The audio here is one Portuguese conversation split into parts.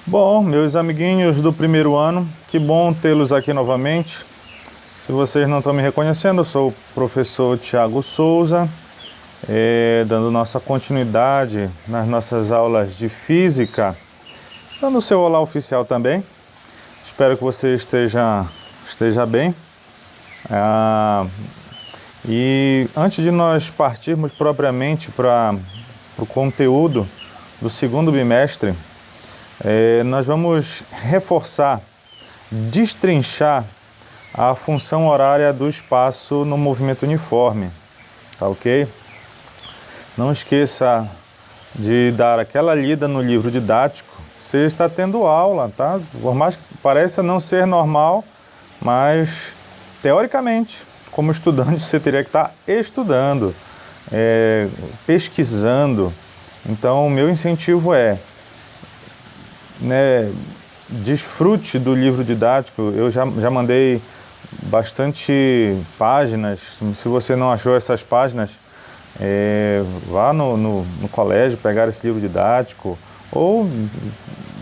Bom, meus amiguinhos do primeiro ano, que bom tê-los aqui novamente. Se vocês não estão me reconhecendo, eu sou o professor Thiago Souza, dando nossa continuidade nas nossas aulas de física, dando o seu olá oficial também. Espero que você esteja bem. E antes de nós partirmos propriamente para o conteúdo do segundo bimestre, nós vamos reforçar, destrinchar a função horária do espaço no movimento uniforme, tá ok? Não esqueça de dar aquela lida no livro didático. Você está tendo aula, tá? Por mais que pareça não ser normal, mas teoricamente, como estudante, você teria que estar estudando, pesquisando. Então, o meu incentivo desfrute do livro didático. Eu já mandei bastante páginas. Se você não achou essas páginas, vá no colégio pegar esse livro didático ou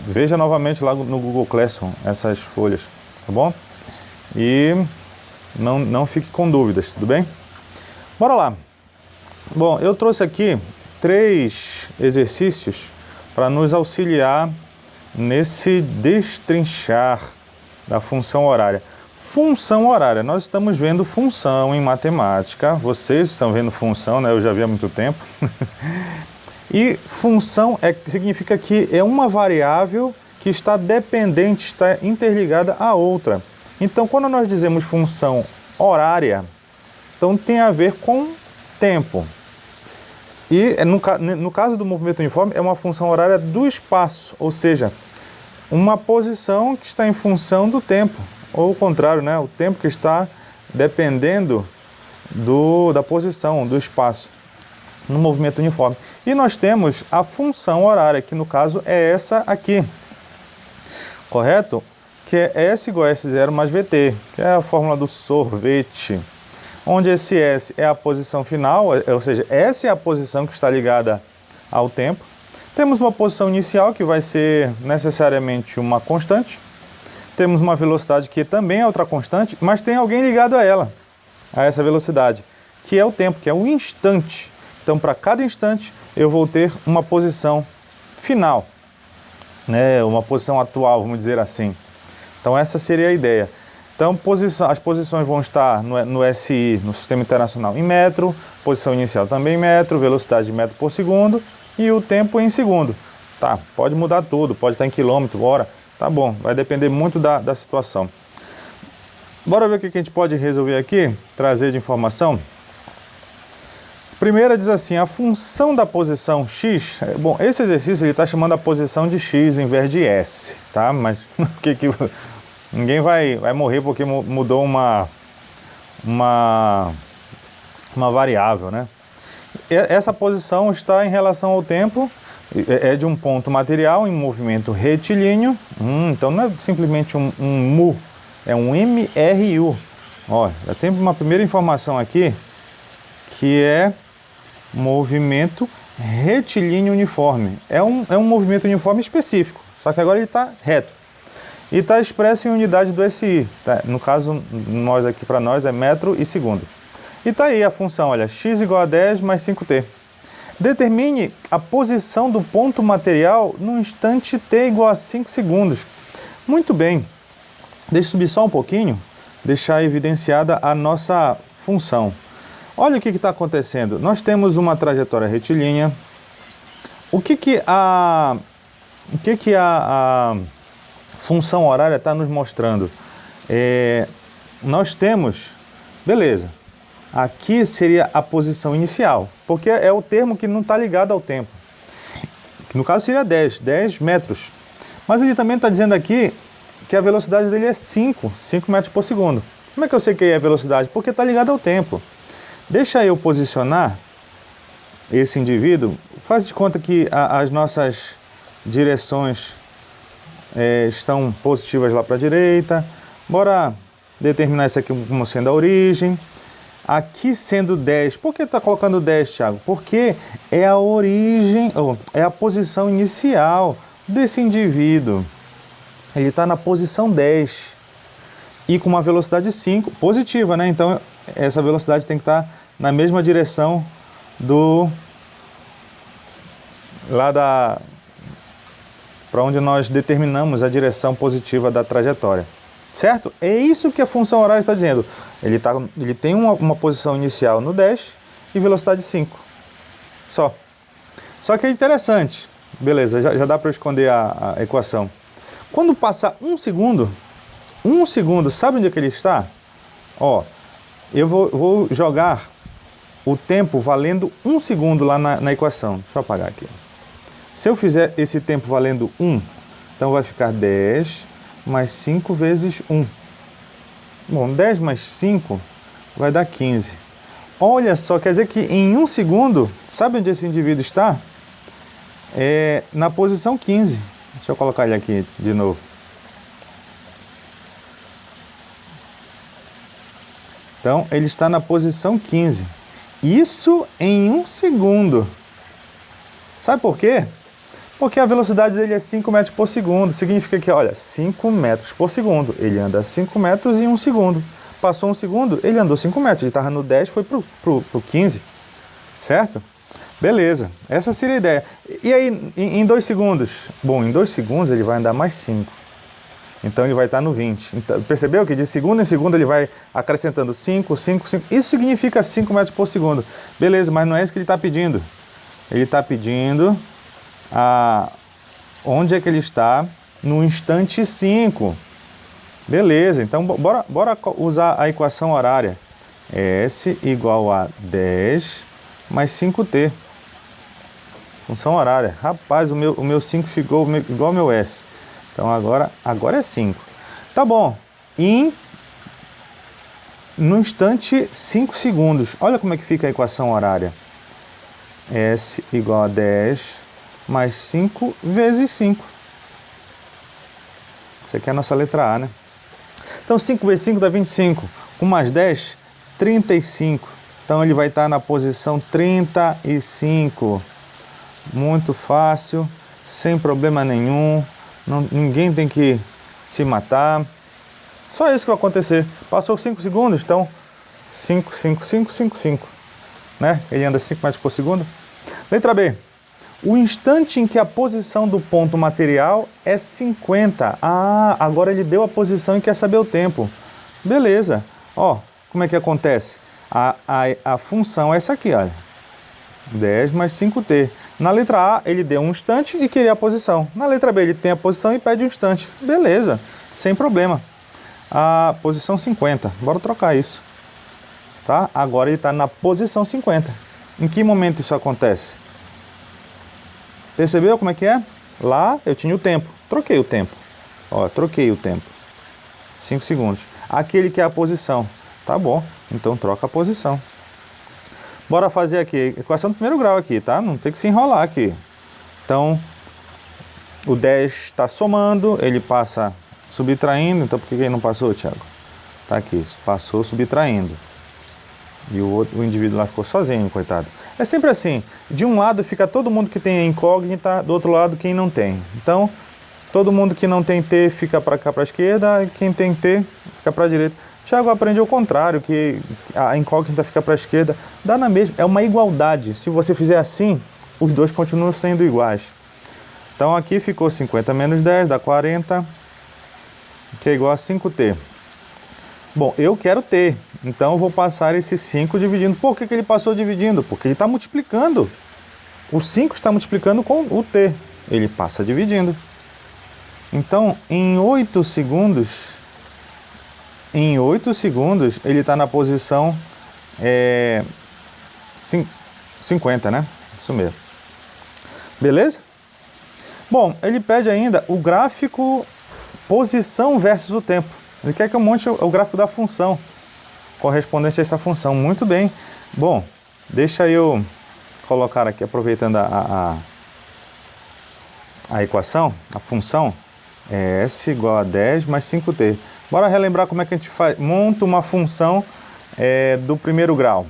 veja novamente lá no Google Classroom essas folhas, tá bom? E não fique com dúvidas, tudo bem? Bora lá! Bom, eu trouxe aqui 3 exercícios para nos auxiliar nesse destrinchar da função horária. Função horária, nós estamos vendo função em matemática, vocês estão vendo função, né? Eu já vi há muito tempo. E função significa que é uma variável que está dependente, está interligada à outra. Então, quando nós dizemos função horária, então tem a ver com tempo. E no caso do movimento uniforme, é uma função horária do espaço, ou seja, uma posição que está em função do tempo, ou o contrário, né? O tempo que está dependendo da posição, do espaço, no movimento uniforme. E nós temos a função horária, que no caso é essa aqui, correto? Que é S igual a S0 mais VT, que é a fórmula do sorvete, onde esse S é a posição final, ou seja, essa é a posição que está ligada ao tempo. Temos uma posição inicial, que vai ser necessariamente uma constante. Temos uma velocidade que também é outra constante, mas tem alguém ligado a ela, a essa velocidade, que é o tempo, que é o instante. Então, para cada instante, eu vou ter uma posição final, né? Uma posição atual, vamos dizer assim. Então, essa seria a ideia. Então, as posições vão estar no SI, no Sistema Internacional, em metro, posição inicial também em metro, velocidade de metro por segundo e o tempo em segundo. Tá, pode mudar tudo, pode estar em quilômetro, hora, tá bom, vai depender muito da situação. Bora ver o que a gente pode resolver aqui, trazer de informação. Primeira diz assim, a função da posição x, bom, esse exercício ele está chamando a posição de x em vez de s, tá? Mas ninguém vai morrer porque mudou uma variável, né? Essa posição está em relação ao tempo, é de um ponto material em movimento retilíneo, então não é simplesmente um mu, é um MRU. Ó, já tem uma primeira informação aqui, que é movimento retilíneo uniforme. É um movimento uniforme específico, só que agora ele está reto. E está expresso em unidade do SI, tá? No caso, para nós é metro e segundo. E está aí a função, olha, x igual a 10 mais 5t. Determine a posição do ponto material no instante t igual a 5 segundos. Muito bem. Deixa eu subir só um pouquinho, deixar evidenciada a nossa função. Olha o que está acontecendo. Nós temos uma trajetória retilínea. O que a função horária está nos mostrando? Nós temos, beleza, aqui seria a posição inicial, porque é o termo que não está ligado ao tempo. No caso seria 10 metros. Mas ele também está dizendo aqui que a velocidade dele é 5 metros por segundo. Como é que eu sei que é a velocidade? Porque está ligado ao tempo. Deixa eu posicionar esse indivíduo. Faz de conta que as nossas direções estão positivas lá para a direita. Bora determinar isso aqui como sendo a origem. Aqui sendo 10. Por que está colocando 10, Thiago? Porque é a origem, é a posição inicial desse indivíduo. ele está na posição 10 e com uma velocidade 5, positiva, né? Então, essa velocidade tem que estar na mesma direção para onde nós determinamos a direção positiva da trajetória. Certo? É isso que a função horária está dizendo. Ele tem uma posição inicial no 10 e velocidade 5. Só que é interessante. Beleza, já dá para esconder a equação. Quando passa 1 segundo, sabe onde é que ele está? Ó, eu vou jogar o tempo valendo 1 segundo lá na equação. Deixa eu apagar aqui. Se eu fizer esse tempo valendo 1, então vai ficar 10 mais 5 vezes 1. Bom, 10 mais 5 vai dar 15. Olha só, quer dizer que em 1 segundo, sabe onde esse indivíduo está? É na posição 15. Deixa eu colocar ele aqui de novo. Então, ele está na posição 15. Isso em 1 segundo. Sabe por quê? Porque a velocidade dele é 5 metros por segundo. Significa que, olha, 5 metros por segundo. Ele anda 5 metros em 1 segundo. Passou 1 segundo, ele andou 5 metros. Ele estava no 10, foi pro 15. Certo? Beleza. Essa seria a ideia. E aí, em 2 segundos? Bom, em 2 segundos ele vai andar mais 5. Então ele vai estar no 20. Então, percebeu que de segundo em segundo ele vai acrescentando 5, 5, 5. Isso significa 5 metros por segundo. Beleza, mas não é isso que ele está pedindo. Ele está pedindo onde é que ele está no instante 5. Beleza, então bora usar a equação horária. S igual a 10 mais 5t. Função horária. Rapaz, o meu 5 ficou igual ao meu S. Então agora é 5. Tá bom. No instante 5 segundos. Olha como é que fica a equação horária. S igual a 10 mais 5 vezes 5. Isso aqui é a nossa letra A, né? Então 5 vezes 5 dá 25. Com mais 10, 35. Então ele vai estar na posição 35. Muito fácil, sem problema nenhum. Ninguém tem que se matar. Só isso que vai acontecer. Passou 5 segundos, então 5, 5, 5, 5, 5. Né? Ele anda 5 metros por segundo. Letra B. O instante em que a posição do ponto material é 50. Ah, agora ele deu a posição e quer saber o tempo. Beleza. Ó, como é que acontece? A função é essa aqui, olha. 10 mais 5t. Na letra A, ele deu um instante e queria a posição. Na letra B, ele tem a posição e pede um instante. Beleza, sem problema. A posição 50. Bora trocar isso. Tá? Agora ele está na posição 50. Em que momento isso acontece? Percebeu como é que é? Lá eu tinha o tempo. Troquei o tempo. Ó, troquei o tempo. 5 segundos. Aqui ele quer a posição. Tá bom, então troca a posição. Bora fazer aqui, equação do primeiro grau aqui, tá? Não tem que se enrolar aqui. Então, o 10 está somando, ele passa subtraindo. Então, por que ele não passou, Thiago? Tá aqui, passou subtraindo. E o indivíduo lá ficou sozinho, coitado. É sempre assim, de um lado fica todo mundo que tem a incógnita, do outro lado quem não tem. Então, todo mundo que não tem T fica para cá para a esquerda, e quem tem T fica para a direita. Tiago aprende ao contrário, que a incógnita fica para a esquerda. Dá na mesma, é uma igualdade. Se você fizer assim, os dois continuam sendo iguais. Então aqui ficou 50 menos 10, dá 40, que é igual a 5t. Bom, eu quero t, então eu vou passar esse 5 dividindo. Por que ele passou dividindo? Porque ele está multiplicando. O 5 está multiplicando com o t. Ele passa dividindo. Então, em 8 segundos, ele está na posição 50, né? Isso mesmo. Beleza? Bom, ele pede ainda o gráfico posição versus o tempo. Ele quer que eu monte o gráfico da função correspondente a essa função. Muito bem. Bom, deixa eu colocar aqui, aproveitando a equação, a função é S igual a 10 mais 5t. Bora relembrar como é que a gente monta uma função do primeiro grau.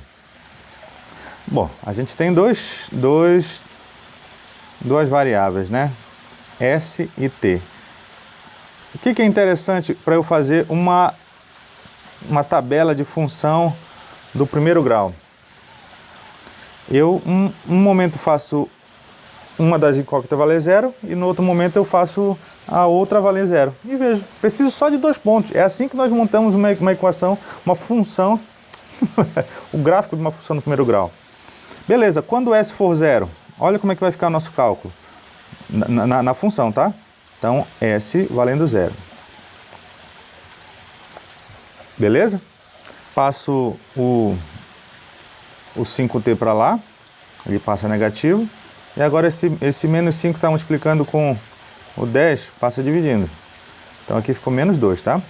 Bom, a gente tem duas variáveis, né? S e t. O que é interessante para eu fazer uma tabela de função do primeiro grau? Eu, um momento faço uma das incógnitas valer zero e no outro momento eu faço a outra valer zero. E vejo, preciso só de 2 pontos. É assim que nós montamos uma equação, uma função, o gráfico de uma função no primeiro grau. Beleza, quando S for zero, olha como é que vai ficar o nosso cálculo na função, tá? Então, S valendo zero. Beleza? Passo o 5t para lá, ele passa negativo. E agora esse menos 5 está multiplicando com o 10, passa dividindo. Então aqui ficou menos 2, tá?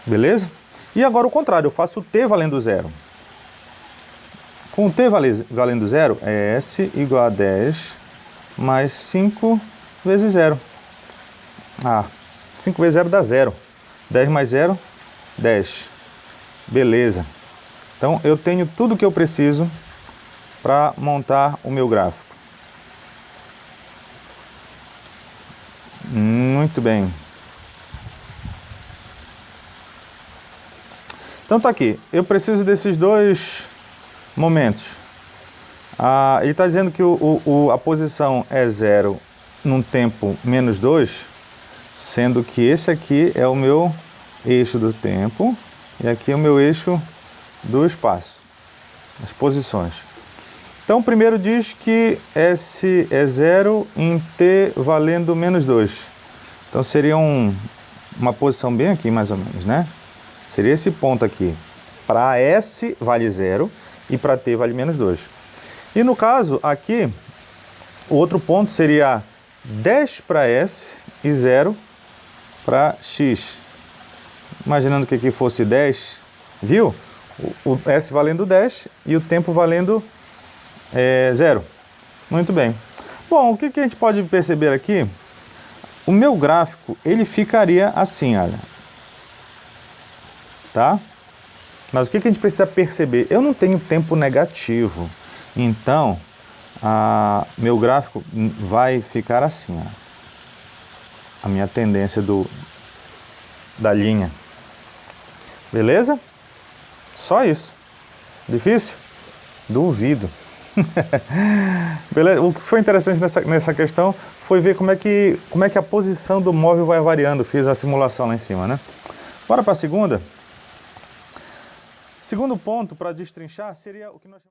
Beleza? E agora o contrário, eu faço o t valendo zero. Com o t valendo zero, é S igual a 10 mais 5 vezes zero. 5 vezes zero dá zero. 10 mais 0, 10. Beleza. Então eu tenho tudo o que eu preciso para montar o meu gráfico. Muito bem. Então tá aqui. Eu preciso desses 2 momentos. Ele está dizendo que a posição é 0 num tempo menos 2, sendo que esse aqui é o meu eixo do tempo e aqui é o meu eixo do espaço, as posições. Então, primeiro diz que S é 0 em t valendo menos 2. Então, seria uma posição bem aqui, mais ou menos, né? Seria esse ponto aqui. Para S vale 0 e para t vale menos 2. E no caso, aqui, o outro ponto seria 10 para S e 0 para x. Imaginando que aqui fosse 10, viu? O S valendo 10 e o tempo valendo 0. Muito bem. Bom, o que a gente pode perceber aqui? O meu gráfico, ele ficaria assim, olha. Tá? Mas o que a gente precisa perceber? Eu não tenho tempo negativo. Então, meu gráfico vai ficar assim, ó. A minha tendência da linha. Beleza? Só isso. Difícil? Duvido. Beleza? O que foi interessante nessa questão foi ver como é que a posição do móvel vai variando. Fiz a simulação lá em cima, né? Bora para a segunda? Segundo ponto para destrinchar seria o que nós